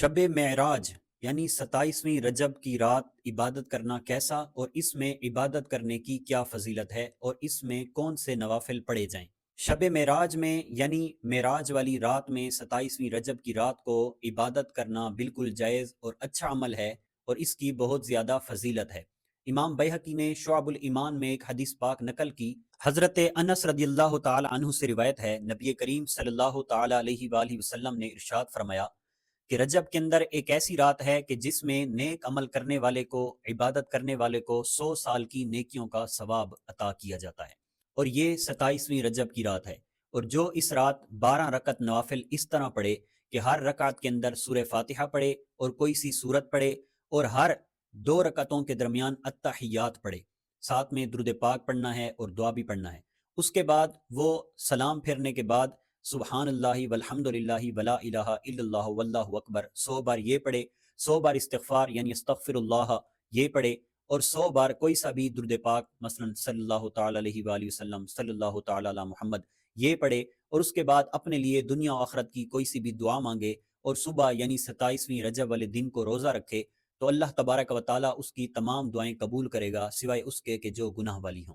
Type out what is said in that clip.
شب معراج یعنی 27ویں رجب کی رات عبادت کرنا کیسا، اور اس میں عبادت کرنے کی کیا فضیلت ہے، اور اس میں کون سے نوافل پڑھے جائیں۔ شب معراج میں یعنی معراج والی رات میں 27ویں رجب کی رات کو عبادت کرنا بالکل جائز اور اچھا عمل ہے، اور اس کی بہت زیادہ فضیلت ہے۔ امام بیہقی نے شعب الایمان میں ایک حدیث پاک نقل کی۔ حضرت انس رضی اللہ تعالی عنہ سے روایت ہے، نبی کریم صلی اللہ تعالی علیہ وآلہ وسلم نے ارشاد فرمایا کہ رجب کے اندر ایک ایسی رات ہے کہ جس میں نیک عمل کرنے والے کو، عبادت کرنے والے کو 100 سال کی نیکیوں کا ثواب عطا کیا جاتا ہے، اور یہ 27ویں رجب کی رات ہے۔ اور جو اس رات 12 رکعت نوافل اس طرح پڑھے کہ ہر رکعت کے اندر سورہ فاتحہ پڑھے اور کوئی سی سورت پڑھے، اور ہر 2 رکعتوں کے درمیان التحیات پڑھے، ساتھ میں درود پاک پڑھنا ہے اور دعا بھی پڑھنا ہے۔ اس کے بعد وہ سلام پھیرنے کے بعد سبحان اللہ والحمد للہ ولا الہ الا اللہ واللہ اکبر 100 بار یہ پڑھے، 100 بار استغفار یعنی استغفر اللہ یہ پڑھے، اور 100 بار کوئی سا بھی درود پاک مثلا صلی اللہ تعالی علیہ وآلہ وسلم، صلی اللہ تعالی علی محمد یہ پڑھے، اور اس کے بعد اپنے لیے دنیا و آخرت کی کوئی سی بھی دعا مانگے، اور صبح یعنی 27ویں رجب والے دن کو روزہ رکھے، تو اللہ تبارک و تعالی اس کی تمام دعائیں قبول کرے گا، سوائے اس کے کہ جو گناہ والی ہوں۔